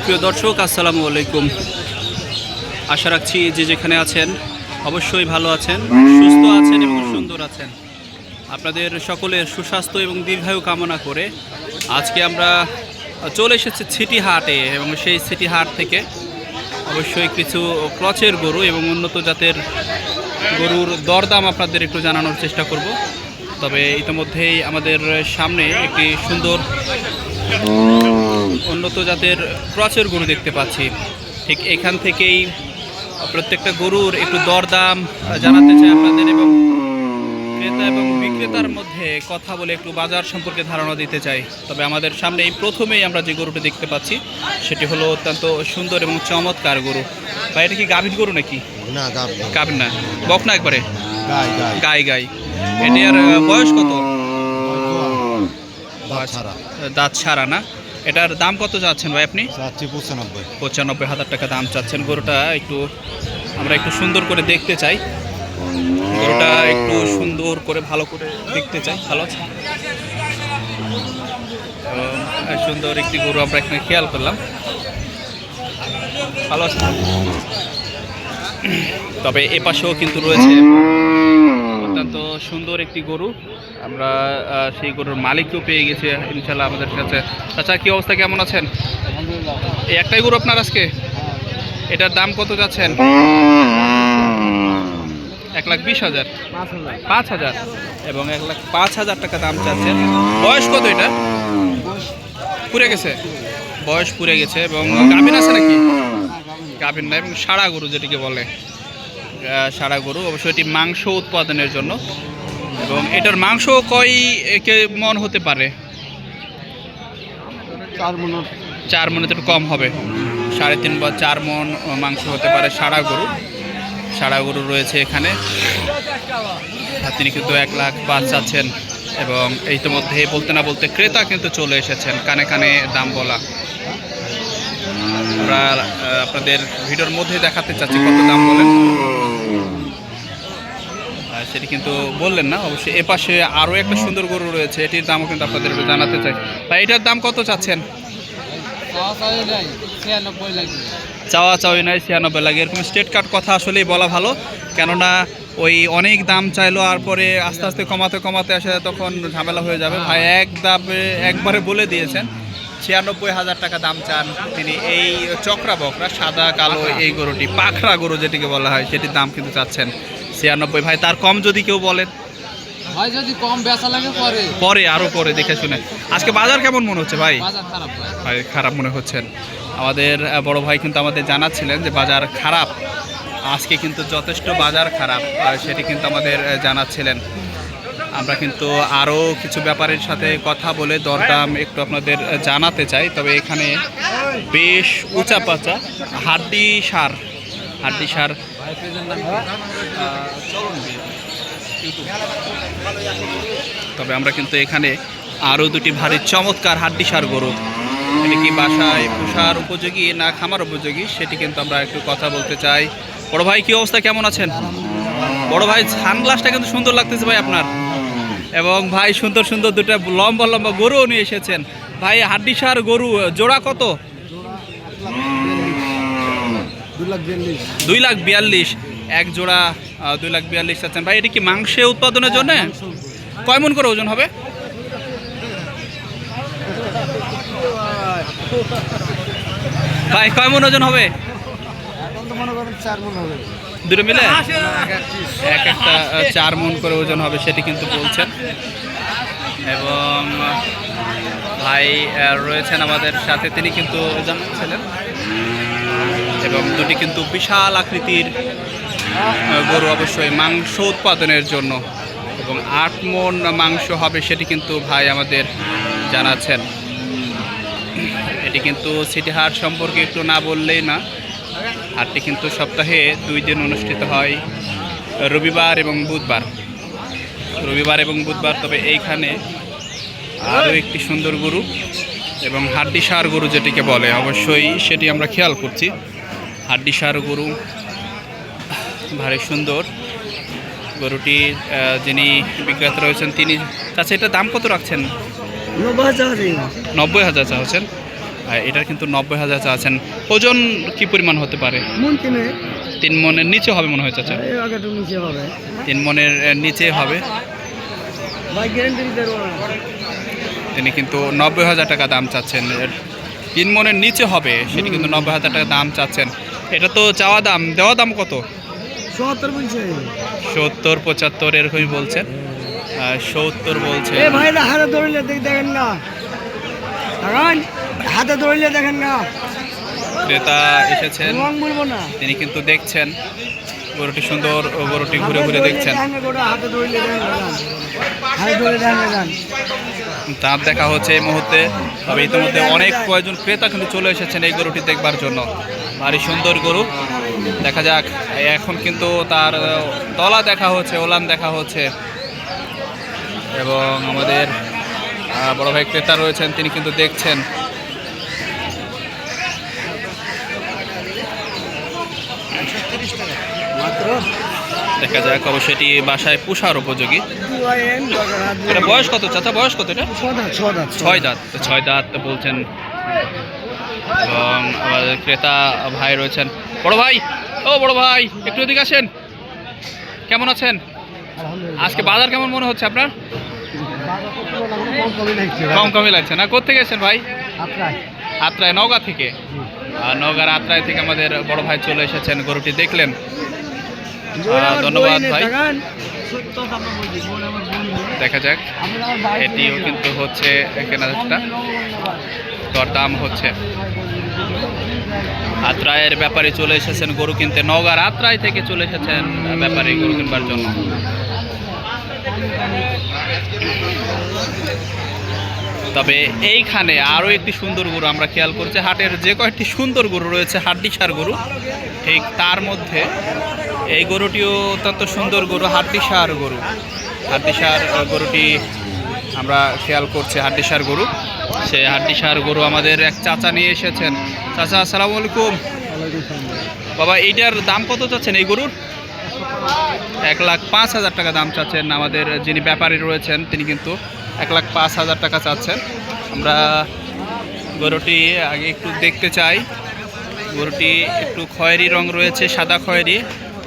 সুপ্রিয় দর্শক, আসসালামু আলাইকুম। আশা রাখছি যে যেখানে আছেন অবশ্যই ভালো আছেন, সুস্থ আছেন এবং সুন্দর আছেন। আপনাদের সকলের সুস্বাস্থ্য এবং দীর্ঘায়ু কামনা করে আজকে আমরা চলে এসেছি সিটি হাটে, এবং সেই সিটি হাট থেকে অবশ্যই কিছু ক্রচের গরু এবং উন্নত জাতের গরুর দরদাম আপনাদের একটু জানানোর চেষ্টা করব। তবে ইতিমধ্যেই আমাদের সামনে একটি সুন্দর উন্নত জাতের ক্রচের গরু দেখতে পাচ্ছি। ঠিক এখান থেকেই প্রত্যেকটা গরুর একটু দরদাম জানাতে চাই আপনাদের, এবং ক্রেতা এবং বিক্রেতার মধ্যে কথা বলে একটু বাজার সম্পর্কে ধারণা দিতে চাই। তবে আমাদের সামনে এই প্রথমেই আমরা যে গরুটা দেখতে পাচ্ছি সেটি হলো অত্যন্ত সুন্দর এবং চমৎকার গরু। বা এটা কি গাভীর গরু নাকি? না, গাভীর না, বকনা একবারে গাই। গাই। এটার বয়স কত? দাঁত ছাড়া না। এটার দাম কত চাচ্ছেন ভাই আপনি? 95,000 টাকা দাম চাচ্ছেন। গরুটা আমরা একটু সুন্দর করে দেখতে চাই, গরুটা একটু সুন্দর করে ভালো করে দেখতে চাই। ভালো আছে, সুন্দর একটি গরু আমরা এখানে খেয়াল করলাম। ভালো আছে। তবে এ পাশেও কিন্তু রয়েছে অত্যন্ত সুন্দর একটি গরু। আমরা সেই গরুর মালিককেও পেয়ে গেছি ইনশাল্লাহ আমাদের কাছে। আচ্ছা, কি অবস্থা, কেমন আছেন? এই একটাই গরু আপনার আজকে? এটার দাম কত যাচ্ছেন? 1,20,000, 5,000 এবং 1,05,000 টাকা দাম চাচ্ছেন। বয়স কত এটা? পুড়ে গেছে, বয়স পুড়ে গেছে। এবং গাভীর আছে নাকি? গাভীর না, এবং সারা গরু যেটিকে বলে সারা গরু। অবশ্যই এটি মাংস উৎপাদনের জন্য। এবং এটার মাংস কয় মন হতে পারে? 4 মনে তো একটু কম হবে, 3.5 বা 4 মন মাংস হতে পারে। সারা গরু রয়েছে এখানে। তিনি কিন্তু 1,05,000 চাচ্ছেন, এবং ইতিমধ্যে বলতে না বলতে ক্রেতা কিন্তু চলে এসেছেন, কানে কানে দাম বলা। আমরা আপনাদের ভিডিওর মধ্যে দেখাতে চাচ্ছি কত দাম বলেন, সেটি কিন্তু বললেন না। অবশ্যই এ পাশে আরও একটা সুন্দর গরু রয়েছে, এটির দামও কিন্তু আপনাদের জানাতে চাই। ভাই, এটার দাম কত চাচ্ছেন? চাওয়া চাওয়ি নাই, 96 লাগে। এরকম স্টেট কাট কথা আসলেই বলা ভালো, কেননা ওই অনেক দাম চাইলো আর পরে আস্তে আস্তে কমাতে আসে, তখন ঝামেলা হয়ে যাবে। ভাই একবারে বলে দিয়েছেন 96,000 টাকা দাম চান তিনি। এই চক্রা বকরা সাদা কালো এই গরুটি, পাখরা গরু যেটিকে বলা হয়, সেটির দাম কিন্তু চাচ্ছেন 96। ভাই, তার কম যদি কেউ বলেন? ভাই, যদি কম বেচা লাগে আরো পরে দেখে শুনে। আজকে বাজার কেমন মনে হচ্ছে ভাই? বাজার খারাপ ভাই, খারাপ মনে হচ্ছেন। আমাদের বড় ভাই কিন্তু আমাদের জানাচ্ছিলেন যে বাজার খারাপ, আজকে কিন্তু যথেষ্ট বাজার খারাপ, সেটি কিন্তু আমাদের জানাচ্ছিলেন। আমরা কিন্তু আরও কিছু ব্যাপারের সাথে কথা বলে দরদাম একটু আপনাদের জানাতে চাই। তবে এখানে বেশ উঁচা পাচা হাড্ডি সার তবে আমরা কিন্তু এখানে আরও দুটি ভারী চমৎকার হাড্ডিসার গরু, এটি কি বাসায় পোষার উপযোগী না খামার উপযোগী, সেটি কিন্তু আমরা একটু কথা বলতে চাই। বড় ভাই, কি অবস্থা, কেমন আছেন? বড় ভাই, সানগ্লাসটা কিন্তু সুন্দর লাগতেছে ভাই আপনার। এবং ভাই, সুন্দর সুন্দর দুটা লম্বা লম্বা গরুও নিয়ে এসেছেন। ভাই, হাড্ডিসার গরু জোড়া কত? 2,42,000 এক জোড়া। 2,42,000 চাচ্ছেন। ভাই, এটি কি মাংসে উৎপাদনের জন্য? কয় মন করে ওজন হবে? ভাই, কয় মন ওজন হবে? দুটো মিলে এক একটা 4 মন করে ওজন হবে, সেটি কিন্তু বলছেন। এবং ভাই রয়েছেন আমাদের সাথে, তিনি কিন্তু জানাচ্ছিলেন। এবং দুটি কিন্তু বিশাল আকৃতির গরু, অবশ্যই মাংস উৎপাদনের জন্য, এবং 8 মন মাংস হবে, সেটি কিন্তু ভাই আমাদের জানাচ্ছেন। এটি কিন্তু সিটি হাট সম্পর্কে একটু না বললেই না। হাটটি কিন্তু সপ্তাহে 2 দিন অনুষ্ঠিত হয়, রবিবার এবং বুধবার। তবে এইখানে আরও একটি সুন্দর গরু এবং হাড্ডিসার গরু যেটিকে বলে, অবশ্যই সেটি আমরা খেয়াল করছি। হাড্ডিসার গরু ভারী সুন্দর। গরুটি যিনি বিক্রেতা রয়েছেন তিনি, আচ্ছা, এটার দাম কত রাখছেন? 90,000 90,000 চাচ্ছেন। এটার কিন্তু 90,000 চাচ্ছেন। ওজন কি পরিমাণ হতে পারে? মন কিনে 3 মনের নিচে হবে মনে হয় চাচা। এই আগে একটু নিচে হবে 3 মনের নিচে হবে। ভাই গ্যারান্টি দিতে পারবো না তিনি কিন্তু 90,000 টাকা দাম চাচ্ছেন। 3 মনের নিচে হবে সেটি কিন্তু 90,000 টাকা দাম চাচ্ছেন। এটা তো চাওয়া দাম, দেওয়া দাম কত? 70 বলছে 70 75 এরকমই বলছেন। 70 বলছে। এ ভাইরা হাতে ধরলে দেখেন না লাগান হাতে ধরলে দেখেন না ক্রেতা এসেছেন, রং বলবো না তিনি কিন্তু দেখছেন গরুটি সুন্দর, গরুটি ঘুরে ঘুরে দেখছেন। হাতে ধরলে দেখেন লাগান হাতে ধরে দেখেন লাগান দাঁত দেখা হচ্ছে এই মুহূর্তে। তবে ইতিমধ্যে অনেক কয়েকজন ক্রেতা কিন্তু চলে এসেছেন এই গরুটি দেখবার জন্য। ভারী সুন্দর গরু, দেখা যাক। এখন কিন্তু তার তলা দেখা হচ্ছে, ওলান দেখা হচ্ছে। এবং আমাদের বড় ভাই ক্রেতা রয়েছেন, তিনি কিন্তু দেখছেন। মাত্র দেখা যাক, অবশ্যই এটি বাসায় পোষার উপযোগী। এটা বয়স কত চাচা? বয়স কত এটা? 6 দাঁত 6 দাঁত। 6 দাঁত বলছেন। এবং আমাদের ক্রেতা ভাই রয়েছেন। বড় ভাই, ও বড় ভাই, একটু এদিকে আসেন। কেমন আছেন? আজকে বাজার কেমন মনে হচ্ছে আপনার? কম কমই লাগছে না? কোত্থেকে এসেছেন ভাই? আত্রায়, নওগাঁ থেকে। নওগাঁর আত্রায় থেকে আমাদের বড় ভাই চলে এসেছেন, গরুটি দেখলেন। ধন্যবাদ ভাই। দেখা যাক, এটিও কিন্তু হচ্ছে কেনাটা, দরদাম হচ্ছে। আত্রায়ের ব্যাপারে চলে এসেছেন গরু কিনতে, নওগাঁর আত্রাই থেকে চলে এসেছেন ব্যাপারে গরু কিনবার জন্য। তবে এইখানে আরও একটি সুন্দর গরু আমরা খেয়াল করছি। হাটের যে কয়েকটি সুন্দর গরু রয়েছে, হাড্ডিসার গরু, ঠিক তার মধ্যে এই গরুটিও অত্যন্ত সুন্দর গরু, হাড্ডিসার গরু। হাড্ডিসার গরুটি আমরা খেয়াল করছি, হাড্ডিসার গরু। সে হাড্ডিসার গরু আমাদের এক চাচা নিয়ে এসেছেন। চাচা আসসালামু আলাইকুম। বাবা, এইটার দাম কত চাচ্ছেন এই গরুর? 1,05,000 টাকা দাম চাচ্ছেন। আমাদের যিনি ব্যাপারী রয়েছেন তিনি কিন্তু 1,05,000 টাকা চাচ্ছেন। আমরা গরুটি আগে একটু দেখতে চাই। গরুটি একটু খয়েরি রং রয়েছে, সাদা খয়েরি,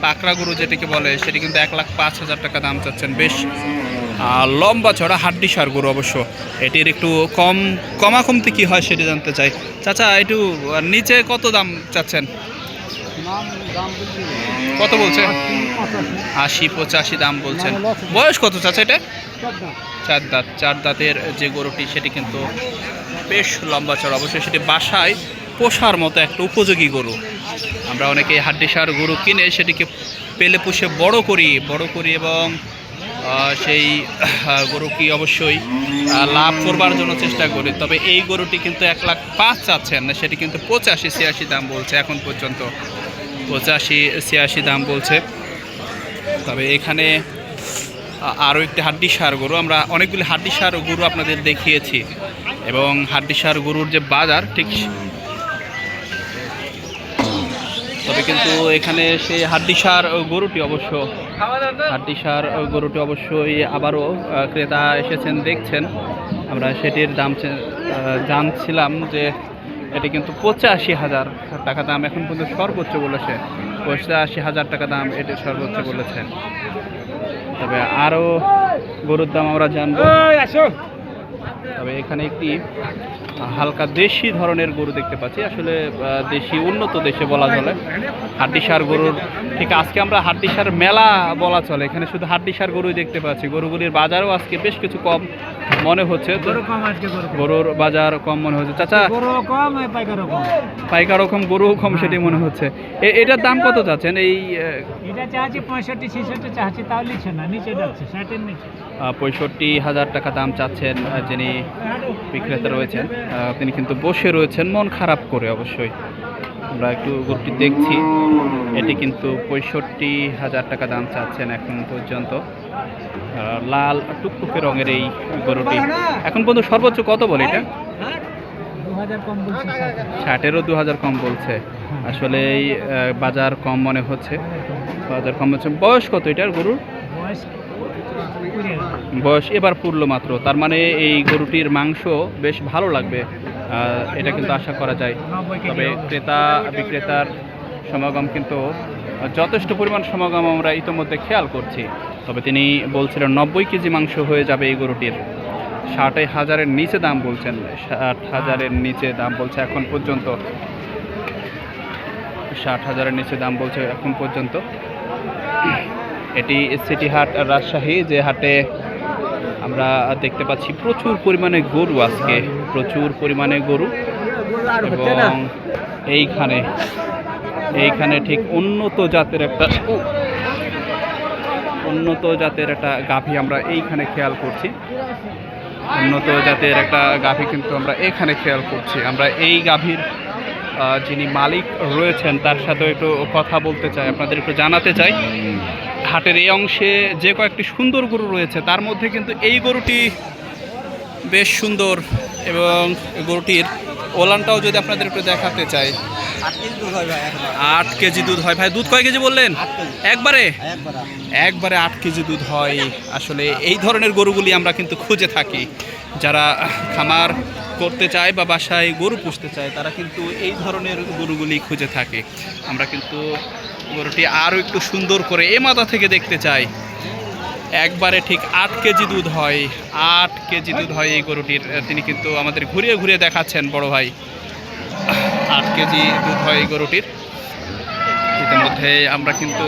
পাকড়া গরু যেটাকে বলে, সেটি কিন্তু 1,05,000 টাকা দাম চাচ্ছেন। বেশ লম্বা চড়া হাড্ডিসার গরু অবশ্য। এটির একটু কমাকমতি কী হয় সেটি জানতে চাই। চাচা, একটু নিচে কত দাম চাচ্ছেন? কত বলছে? 80-85 দাম বলছেন। বয়স কত চাচা এটা? 4 দাঁত। 4 দাঁতের যে গরুটি সেটি কিন্তু বেশ লম্বা চড়া, অবশ্যই সেটি বাসায় পোষার মতো একটা উপযোগী গরু। আমরা অনেকে হাড্ডিসার গরু কিনে সেটিকে পেলে পুষে বড় করি এবং সেই গরুকে অবশ্যই লাভ করবার জন্য চেষ্টা করি। তবে এই গরুটি কিন্তু 1,05,000 চাচ্ছেন না, সেটি কিন্তু 85-86 দাম বলছে এখন পর্যন্ত। 85-86 দাম বলছে। তবে এখানে আরও একটি হাড্ডিসার গরু, আমরা অনেকগুলি হাড্ডিসার গরু আপনাদের দেখিয়েছি। এবং হাড্ডিসার গরুর যে বাজার ঠিক, তবে কিন্তু এখানে সেই হাড্ডিসার গরুটি অবশ্যই আবারও ক্রেতা এসেছেন, দেখছেন। আমরা সেটির দাম জানছিলাম যে এটি কিন্তু 85,000 টাকা দাম এখন পর্যন্ত সর্বোচ্চ বলেছে। 85,000 টাকা দাম এটি সর্বোচ্চ বলেছেন। তবে আরও গরুর দাম আমরা জানবো। তবে এখানে একটি হালকা দেশি ধরনের গরু দেখতে পাচ্ছি, আসলে দেশি উন্নত দেশে বলা চলে। হাড্ডিসার গরুর ঠিক আজকে আমরা হাড্ডিসার মেলা বলা চলে, এখানে শুধু হাড্ডিসার গরুই দেখতে পাচ্ছি। গরুগুলির বাজারও আজকে বেশ কিছু কম মনে হচ্ছে। গরুর বাজার কম মনে হচ্ছে। চাচা, পাইকারও কম, গরুও কম, সেটি মনে হচ্ছে। এটার দাম কত চাচ্ছেন? এই 65,000 টাকা দাম চাচ্ছেন যিনি বিক্রেতা রয়েছেন। তিনি কিন্তু বসে রয়েছেন মন খারাপ করে। অবশ্যই আমরা একটু গরুটি দেখছি, এটি কিন্তু 65,000 টাকা দাম চাচ্ছেন এখন পর্যন্ত। লাল টুকটুকে রঙের এই গরুটি এখন পর্যন্ত সর্বোচ্চ কত বলে এটা? 60-এরও 2,000 কম বলছে। আসলে এই বাজার কম মনে হচ্ছে, বাজার কম হচ্ছে। বয়স কত এটার গরুর? বয়স এবার পুরলো মাত্র। তার মানে এই গরুটির মাংস বেশ ভালো লাগবে। এটা কিন্তু আশা করা যায়। তবে ক্রেতা বিক্রেতার সমাগম কিন্তু যথেষ্ট পরিমাণ সমাগম আমরা ইতোমধ্যে খেয়াল করছি। তবে তিনি বলছিলেন 90 কেজি মাংস হয়ে যাবে এই গরুটির। 60,000-এর নিচে দাম বলছেন, 60,000-এর নিচে দাম বলছে এখন পর্যন্ত, 60,000-এর নিচে দাম বলছে এখন পর্যন্ত। এটি সিটি হাট রাজশাহী, যে হাটে আমরা দেখতে পাচ্ছি প্রচুর পরিমাণে গরু, আজকে প্রচুর পরিমাণে গরু। এবং এইখানে ঠিক উন্নত জাতের একটা গাভী আমরা এইখানে খেয়াল করছি। উন্নত জাতের একটা গাভী কিন্তু আমরা এখানে খেয়াল করছি। আমরা এই গাভীর যিনি মালিক রয়েছেন তার সাথে একটু কথা বলতে চাই, আপনাদের একটু জানাতে চাই। হাটের এই অংশে যে কয়েকটি সুন্দর গরু রয়েছে তার মধ্যে কিন্তু এই গরুটি বেশ সুন্দর, এবং গরুটির ওলানটাও যদি আপনাদের একটু দেখাতে চাই। 8 কেজি দুধ হয় ভাই। দুধ কয় কেজি বললেন? একবারে 8 কেজি দুধ হয়। আসলে এই ধরনের গরুগুলি আমরা কিন্তু খুঁজে থাকি, যারা খামার করতে চায় বা বাসায় গরু পুষতে চায় তারা কিন্তু এই ধরনের গরুগুলি খুঁজে থাকে। আমরা কিন্তু গরুটি আরও একটু সুন্দর করে এ মাথা থেকে দেখতে চাই। একবারে ঠিক 8 কেজি দুধ হয়, 8 কেজি দুধ হয় এই গরুটির। তিনি কিন্তু আমাদের ঘুরিয়ে ঘুরিয়ে দেখাচ্ছেন বড় ভাই। 8 কেজি দুধ হয় এই গরুটির। ইতিমধ্যে আমরা কিন্তু